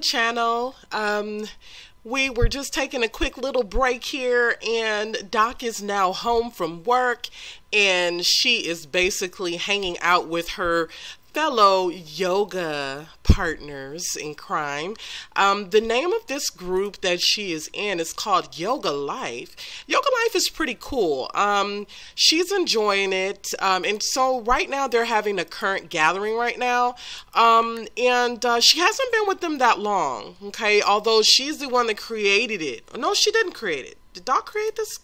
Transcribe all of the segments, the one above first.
the channel. We were just taking a quick little break here, and Doc is now home from work, and she is basically hanging out with her fellow yoga partners in crime. The name of this group that she is in is called Yoga Life. Yoga Life is pretty cool. She's enjoying it, and so right now they're having a current gathering right now, and she hasn't been with them that long, okay, although she's the one that created it. No, she didn't create it. Did Doc create this?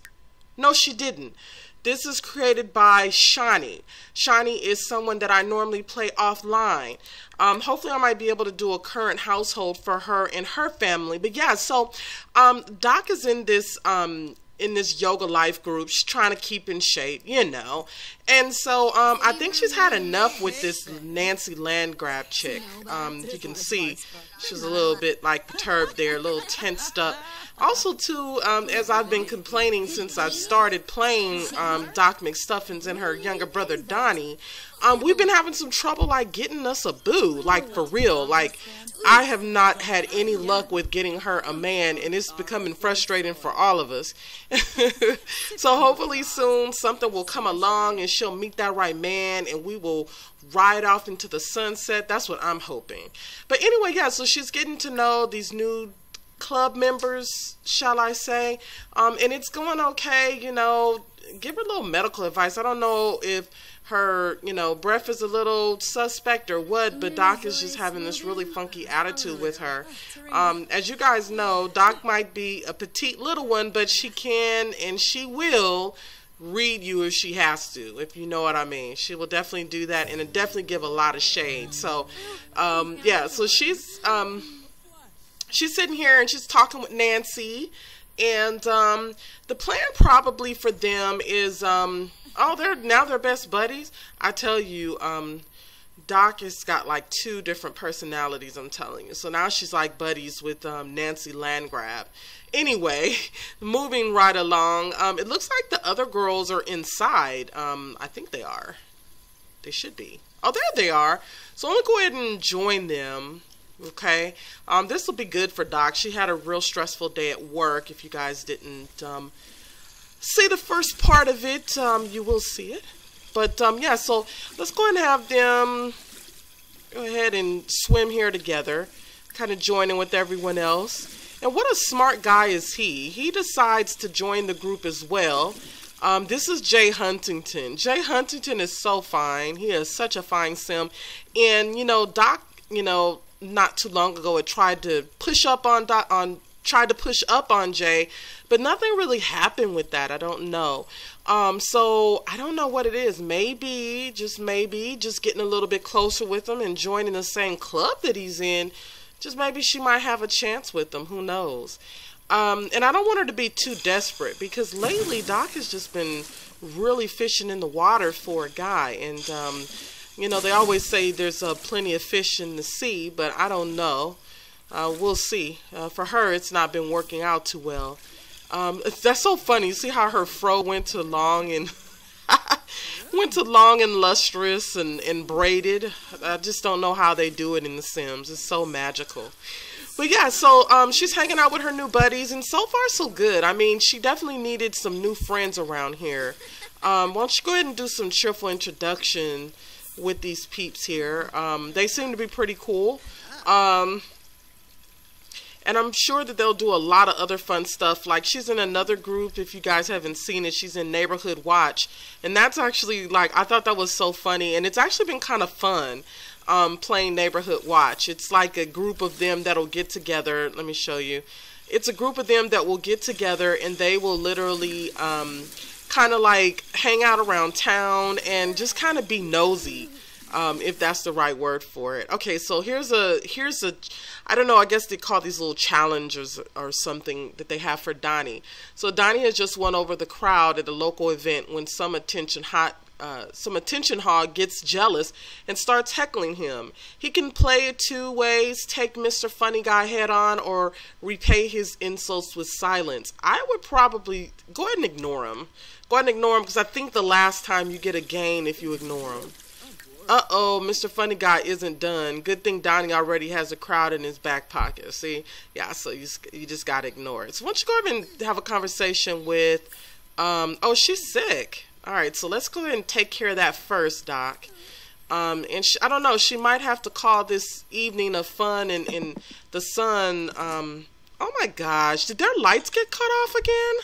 No, she didn't. This is created by Shani. Shani is someone that I normally play offline. Hopefully I might be able to do a current household for her and her family. But yeah, so Doc is in this Yoga Life group. She's trying to keep in shape, you know. And so I think she's had enough with this Nancy Landgrab chick. You can see she's a little bit like perturbed there, a little tensed up. Also, too, as I've been complaining since I started playing Doc McStuffins and her younger brother Donnie, we've been having some trouble, like, getting us a boo, like, for real. Like, I have not had any luck with getting her a man, and it's becoming frustrating for all of us. So hopefully soon something will come along and she'll meet that right man, and we will ride off into the sunset. That's what I'm hoping. But anyway, yeah, so she's getting to know these new club members, shall I say, and it's going okay, you know. Give her a little medical advice. I don't know if her, you know, breath is a little suspect or what, but Doc is just having this really funky attitude with her. As you guys know, Doc might be a petite little one, but she can and she will read you if she has to, if you know what I mean. She will definitely do that, and it definitely give a lot of shade. So yeah, so she's sitting here and she's talking with Nancy, and the plan probably for them is they're best buddies. I tell you, Doc has got like 2 different personalities, I'm telling you. So now she's like buddies with Nancy Landgrab. Anyway, moving right along, it looks like the other girls are inside. I think they are. They should be. Oh, there they are. So I'm going to go ahead and join them. Okay, this will be good for Doc. She had a real stressful day at work. If you guys didn't see the first part of it, you will see it. But yeah, so let's go ahead and have them go ahead and swim here together, kind of joining with everyone else. And what a smart guy is he. He decides to join the group as well. This is Jay Huntington. Jay Huntington is so fine. He is such a fine sim. And, you know, Doc, you know, not too long ago it tried to push up on Jay, but nothing really happened with that. I don't know. So I don't know what it is. Maybe just getting a little bit closer with him and joining the same club that he's in. Just maybe she might have a chance with him. Who knows? And I don't want her to be too desperate, because lately Doc has just been really fishing in the water for a guy, and you know, they always say there's plenty of fish in the sea, but I don't know. We'll see. For her, it's not been working out too well. That's so funny. You see how her fro went to long and lustrous and braided. I just don't know how they do it in The Sims. It's so magical. But yeah, so she's hanging out with her new buddies, and so far so good. I mean, she definitely needed some new friends around here. Why don't you go ahead and do some cheerful introduction with these peeps here. They seem to be pretty cool. And I'm sure that they'll do a lot of other fun stuff. Like, she's in another group, if you guys haven't seen it, she's in Neighborhood Watch. And that's actually, like, I thought that was so funny. And it's actually been kind of fun playing Neighborhood Watch. It's like a group of them that'll get together. Let me show you. It's a group of them that will get together, and they will literally kind of like hang out around town and just kind of be nosy. If that's the right word for it. Okay, so here's a I don't know, I guess they call these little challenges or something that they have for Donnie. So Donnie has just won over the crowd at a local event when some attention hog gets jealous and starts heckling him. He can play it 2 ways: take Mr. Funny Guy head on, or repay his insults with silence. I would probably go ahead and ignore him. Go ahead and ignore him, because I think the last time you get a gain if you ignore him. Uh-oh, Mr. Funny Guy isn't done. Good thing Donnie already has a crowd in his back pocket. See? Yeah, so you just got to ignore it. So why don't you go ahead and have a conversation with, oh, she's sick. All right, so let's go ahead and take care of that first, Doc. And I don't know, she might have to call this evening of fun in the sun. Oh my gosh, did their lights get cut off again?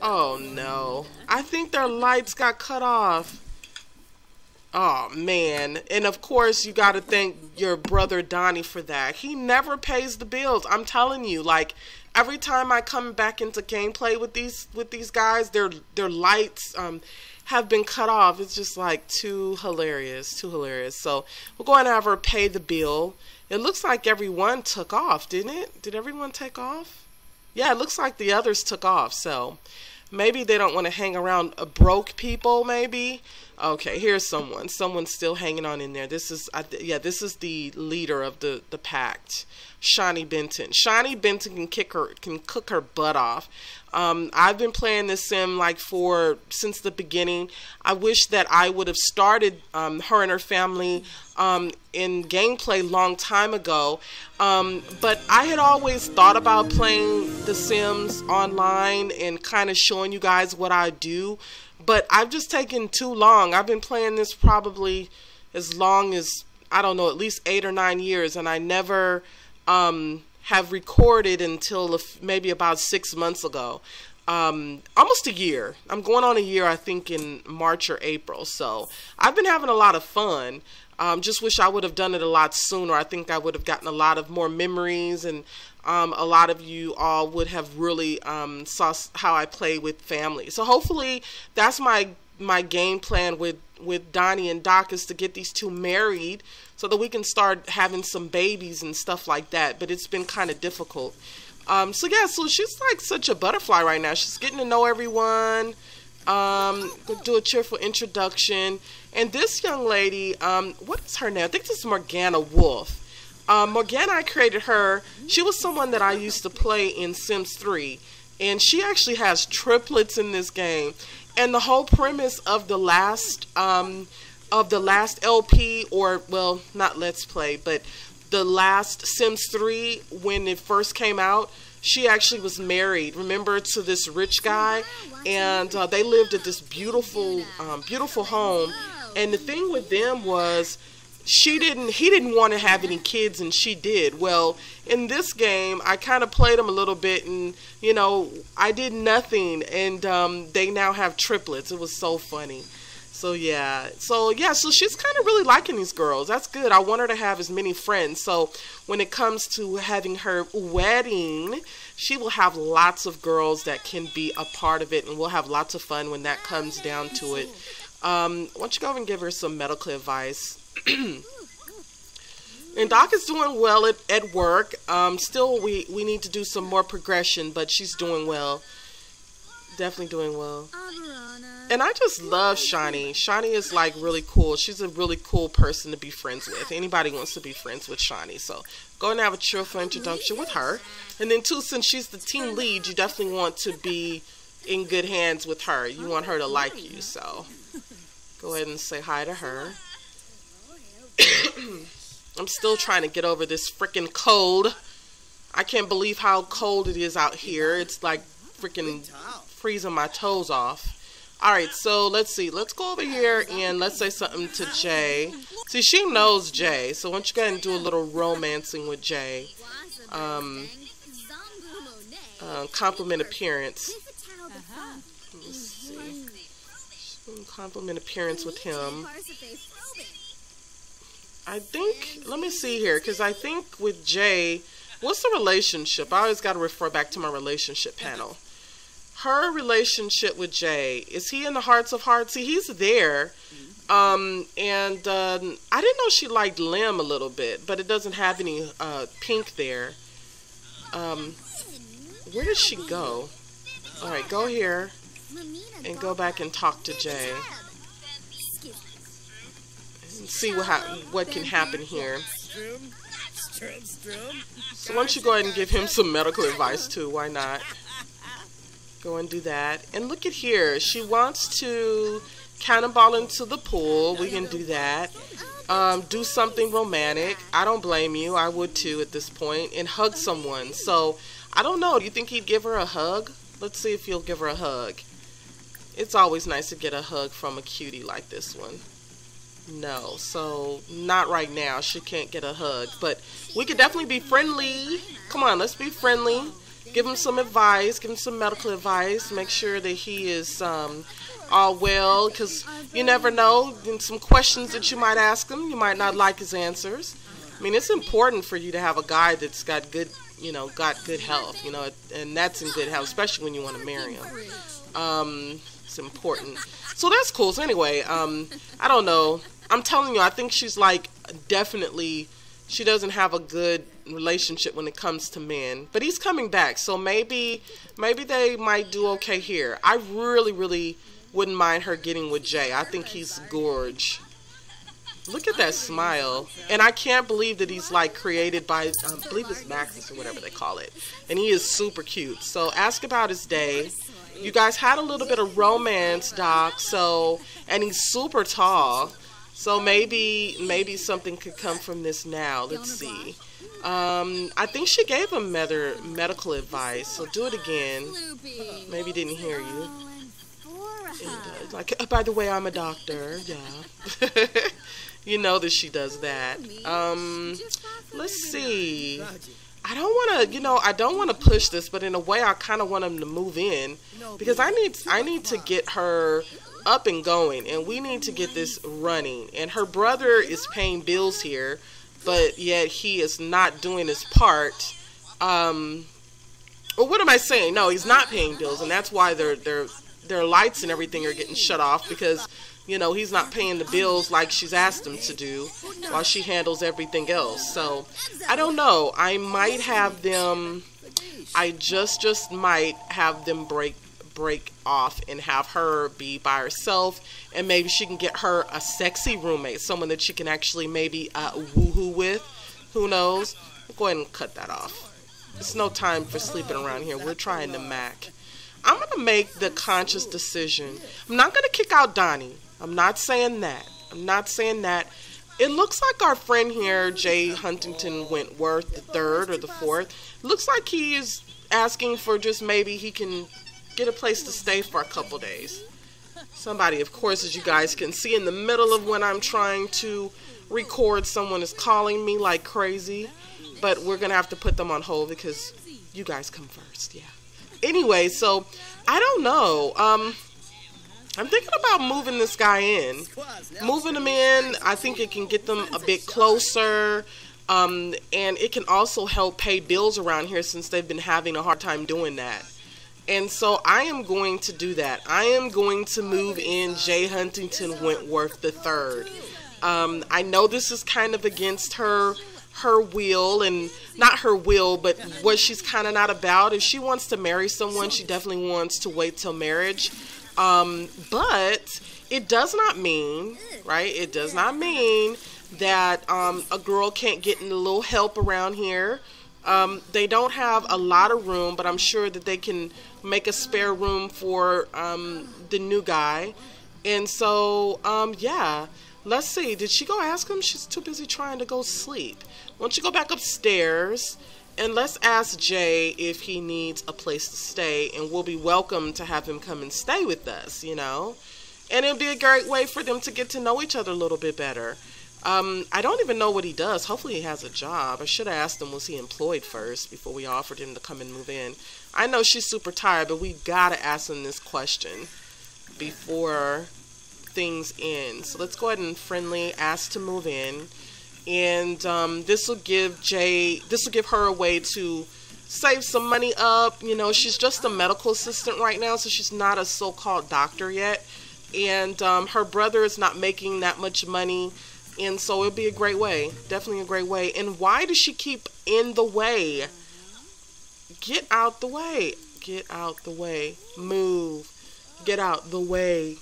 Oh no, I think their lights got cut off. Oh man, and of course you got to thank your brother Donnie for that. He never pays the bills. I'm telling you, like every time I come back into gameplay with these guys, their lights have been cut off. It's just like too hilarious, too hilarious. So we'll go ahead and have her pay the bill. It looks like everyone took off, didn't it? Did everyone take off? Yeah, it looks like the others took off. So maybe they don't want to hang around broke people, maybe. Okay, here's someone. Someone's still hanging on in there. This is, yeah, this is the leader of the pact, Shawnee Benton. Shawnee Benton can cook her butt off. I've been playing this sim like since the beginning. I wish that I would have started her and her family in gameplay long time ago. But I had always thought about playing The Sims online and kind of showing you guys what I do. But I've just taken too long. I've been playing this probably as long as, I don't know, at least 8 or 9 years. And I never have recorded until maybe about 6 months ago. Almost a year. I'm going on a year, I think, in March or April. So I've been having a lot of fun. Just wish I would have done it a lot sooner. I think I would have gotten a lot of more memories, and a lot of you all would have really saw how I play with family. So hopefully that's my game plan with Donnie and Doc, is to get these two married so that we can start having some babies and stuff like that. But it's been kind of difficult. So yeah, so she's like such a butterfly right now. She's getting to know everyone. Do a cheerful introduction. And this young lady, what is her name? I think this is Morgana Wolf. Morgana, I created her. She was someone that I used to play in Sims 3. And she actually has triplets in this game. And the whole premise of the last LP, or, well, not Let's Play, but the last Sims 3, when it first came out, she actually was married, remember, to this rich guy, and they lived at this beautiful home. And the thing with them was, he didn't want to have any kids, and she did. Well, in this game, I kind of played them a little bit, and you know, I did nothing, and they now have triplets. It was so funny. So yeah, so she's kind of really liking these girls. That's good. I want her to have as many friends. So when it comes to having her wedding, she will have lots of girls that can be a part of it, and we'll have lots of fun when that comes down to it. Why don't you go over and give her some medical advice? And Doc is doing well at work. Still, we need to do some more progression, but she's doing well. Definitely doing well. And I just love Shawnee. Shawnee is like really cool. She's a really cool person to be friends with. Anybody wants to be friends with Shawnee. So go and have a cheerful introduction with her. And then too, since she's the team lead, you definitely want to be in good hands with her. You want her to like you. So go ahead and say hi to her. I'm still trying to get over this freaking cold. I can't believe how cold it is out here. It's like freaking freezing my toes off. Alright, so let's see. Let's go over here and let's say something to Jay. See, she knows Jay, so why don't you go ahead and do a little romancing with Jay. Compliment appearance. Let's see. Compliment appearance with him. I think, let me see here, because I think with Jay, what's the relationship? I always got to refer back to my relationship panel. Her relationship with Jay, is he in the hearts of hearts? See, he's there. I didn't know she liked Lim a little bit, but it doesn't have any pink there. Where did she go? Alright, go here and go back and talk to Jay. And see what can happen here. So why don't you go ahead and give him some medical advice too? Why not? Go and do that. And look at here. She wants to cannonball into the pool. We can do that. Do something romantic. I don't blame you. I would too at this point. And hug someone. So, I don't know. Do you think he'd give her a hug? Let's see if he'll give her a hug. It's always nice to get a hug from a cutie like this one. No, so not right now. She can't get a hug. But we could definitely be friendly. Come on, let's be friendly. Give him some advice. Give him some medical advice. Make sure that he is all well. Because you never know. And some questions that you might ask him, you might not like his answers. I mean, it's important for you to have a guy that's got good, got good health. And that's in good health, especially when you want to marry him. It's important. So that's cool. So anyway, I don't know. I'm telling you, I think she's like definitely, she doesn't have a good relationship when it comes to men. But he's coming back, so maybe they might do okay here. I really wouldn't mind her getting with Jay. I think he's gorge. Look at that smile. And I can't believe that he's like created by, I believe it's Maxis or whatever they call it. And he is super cute. So ask about his day. You guys had a little bit of romance, Doc. So, and he's super tall. So maybe something could come from this now. Let's see. I think she gave him medical advice. So do it again. Maybe didn't hear you. And, like, by the way, I'm a doctor. Yeah. You know that she does that. Let's see. I don't want to push this, but in a way I kind of want him to move in because I need to get her up and going, and we need to get this running. And her brother is paying bills here, but yet he is not doing his part. Or what am I saying? No, he's not paying bills, and that's why their lights and everything are getting shut off because he's not paying the bills like she's asked him to do while she handles everything else. So, I don't know. I might have them, I just might have them break off and have her be by herself, and maybe she can get her a sexy roommate, someone that she can actually maybe woohoo with. Who knows? Go ahead and cut that off. It's no time for sleeping around here. We're trying to mac. I'm going to make the conscious decision. I'm not going to kick out Donnie. I'm not saying that. I'm not saying that. It looks like our friend here, Jay Huntington Wentworth, the third or the fourth, looks like he is asking for just maybe he can get a place to stay for a couple days. Somebody, of course, as you guys can see, in the middle of when I'm trying to record, someone is calling me like crazy. But we're going to have to put them on hold because you guys come first. Yeah. Anyway, so I don't know. I'm thinking about moving this guy in. Moving him in, I think it can get them a bit closer. And it can also help pay bills around here since they've been having a hard time doing that. And so I am going to do that. I am going to move in Jay Huntington Wentworth III. I know this is kind of against her will, and not her will, but what she's kind of not about. If she wants to marry someone, she definitely wants to wait till marriage. But it does not mean, right? It does not mean that a girl can't get in a little help around here. They don't have a lot of room, but I'm sure that they can make a spare room for the new guy. And so, yeah. Let's see. Did she go ask him? She's too busy trying to go sleep. Why don't you go back upstairs and let's ask Jay if he needs a place to stay, and we'll be welcome to have him come and stay with us, And it'll be a great way for them to get to know each other a little bit better. I don't even know what he does. Hopefully he has a job. I should have asked him, was he employed first before we offered him to come and move in. I know she's super tired, but we gotta ask him this question before things end. So let's go ahead and friendly ask to move in. And this will give her a way to save some money up. She's just a medical assistant right now, so she's not a so-called doctor yet. And her brother is not making that much money. And so it'll be a great way. Definitely a great way. And why does she keep in the way? Get out the way. Get out the way. Move. Get out the way.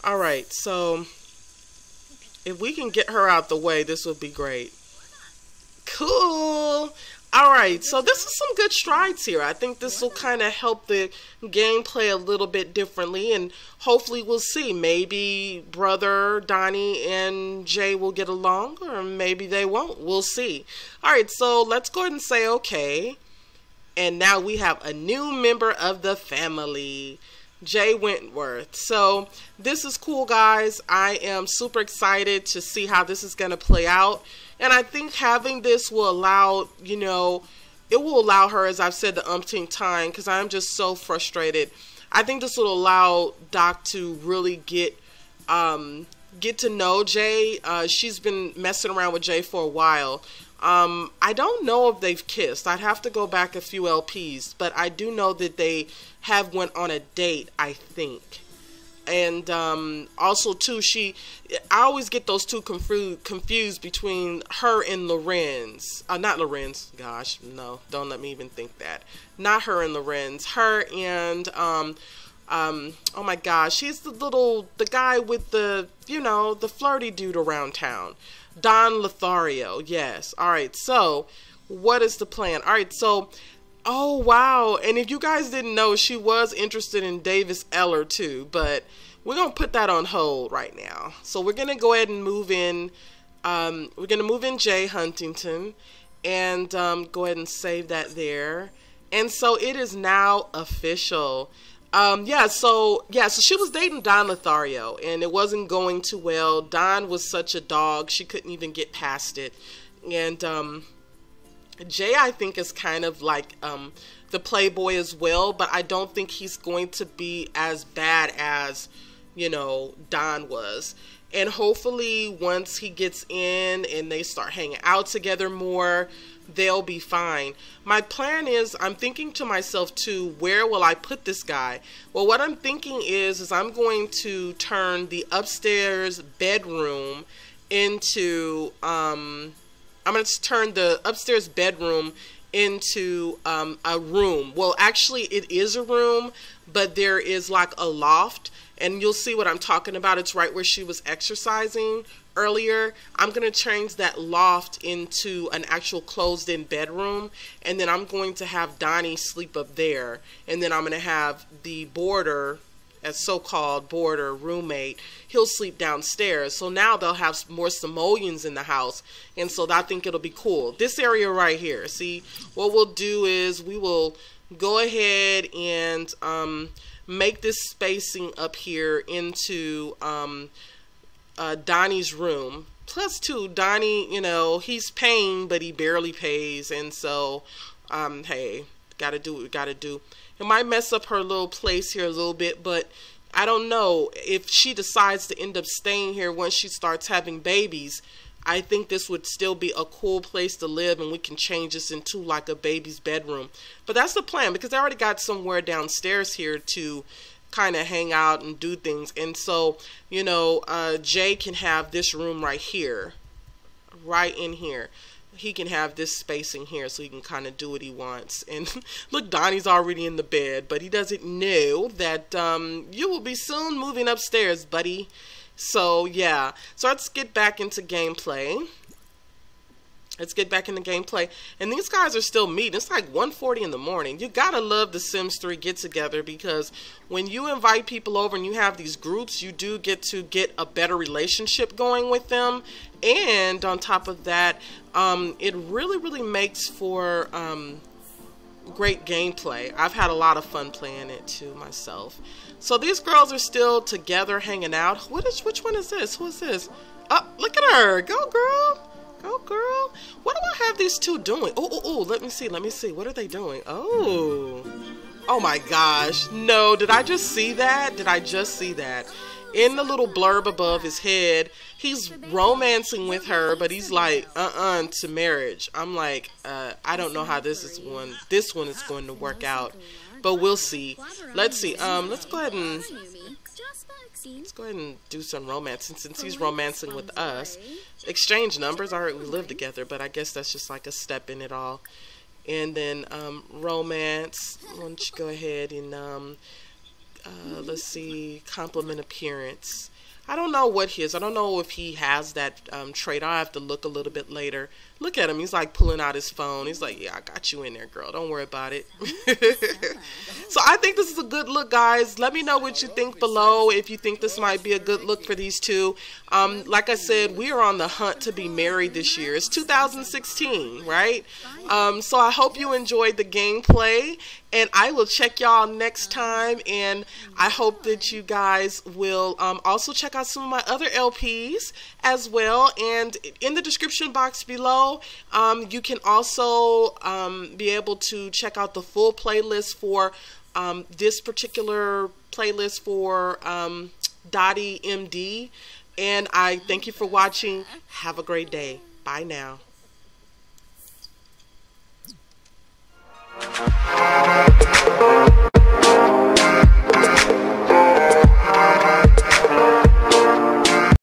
Alright, so if we can get her out the way, this would be great. Cool. Alright, so this is some good strides here. I think this will kind of help the gameplay a little bit differently, and hopefully we'll see. Maybe brother Donnie and Jay will get along, or maybe they won't. We'll see. Alright, so let's go ahead and say okay. And now we have a new member of the family, Jay Wentworth. So this is cool, guys. I am super excited to see how this is going to play out. And I think having this will allow, you know, it will allow her, as I've said the umpteenth time, because I'm just so frustrated. I think this will allow Doc to really get to know Jay. She's been messing around with Jay for a while. I don't know if they've kissed. I'd have to go back a few LPs, but I do know that they have went on a date, I think. And also too, I always get those two confused between her and Lorenz. Not Lorenz, gosh, no, don't let me even think that. Not her and Lorenz. Her and oh my gosh, he's the guy with the, you know, the flirty dude around town. Don Lothario, yes. Alright, so what is the plan? Alright, so oh wow, and if you guys didn't know, she was interested in Davis Eller too, but we're gonna put that on hold right now. So we're gonna go ahead and move in. We're gonna move in Jay Huntington, and go ahead and save that there. And so it is now official. So she was dating Don Lothario, and it wasn't going too well. Don was such a dog; she couldn't even get past it. And Jay, I think, is kind of like the playboy as well, but I don't think he's going to be as bad as, you know, Don was. And hopefully once he gets in and they start hanging out together more, they'll be fine. My plan is, I'm thinking to myself too, where will I put this guy? Well, what I'm thinking is I'm going to turn the upstairs bedroom into I'm going to turn the upstairs bedroom into a room. Well, actually it is a room, but there is like a loft, and you'll see what I'm talking about. It's right where she was exercising earlier. I'm going to change that loft into an actual closed-in bedroom, and then I'm going to have Donnie sleep up there, and then I'm going to have the boarder, as so-called boarder, roommate, he'll sleep downstairs. So now they'll have more simoleons in the house, and so I think it'll be cool. This area right here, see, what we'll do is we will go ahead and make this spacing up here into Donnie's room. Plus too, Donnie, you know, he's paying, but he barely pays, and so hey, gotta do what we gotta do. It might mess up her little place here a little bit, but I don't know. If she decides to end up staying here once she starts having babies, I think this would still be a cool place to live, and we can change this into like a baby's bedroom. But that's the plan, because I already got somewhere downstairs here to kind of hang out and do things. And so, you know, Jay can have this room right here, right in here. He can have this spacing here so he can kind of do what he wants. And look, Donnie's already in the bed, but he doesn't know that you will be soon moving upstairs, buddy. So yeah, so let's get back into gameplay. Let's get back into gameplay. And these guys are still meeting. It's like 1:40 in the morning. You gotta love the Sims 3 get together, because when you invite people over and you have these groups, you do get to get a better relationship going with them. And on top of that, it really makes for great gameplay. I've had a lot of fun playing it too myself. So these girls are still together hanging out. Which one is this? Who is this? Oh, look at her. Go girl. Go girl. What do I have these two doing? Oh, let me see. What are they doing? Oh my gosh. No, did I just see that? Did I just see that? In the little blurb above his head, he's romancing with her, but he's like, to marriage. I'm like, I don't know how this one is going to work out, but we'll see. Let's see. Let's go ahead and do some romancing, since he's romancing with us. Exchange numbers. Alright, we live together, but I guess that's just like a step in it all. And then romance. Why don't you go ahead and let's see, compliment appearance. I don't know what his, I don't know if he has that trait. I'll have to look a little bit later. Look at him. He's like pulling out his phone. He's like, yeah, I got you in there, girl. Don't worry about it. So I think this is a good look, guys. Let me know what you think below if you think this might be a good look for these two. Like I said, we are on the hunt to be married this year. It's 2016, right? So I hope you enjoyed the gameplay, and I will check y'all next time. And I hope that you guys will also check out some of my other LPs as well. And in the description box below, you can also be able to check out the full playlist for this particular playlist for Dottie MD. And I thank you for watching. Have a great day. Bye now.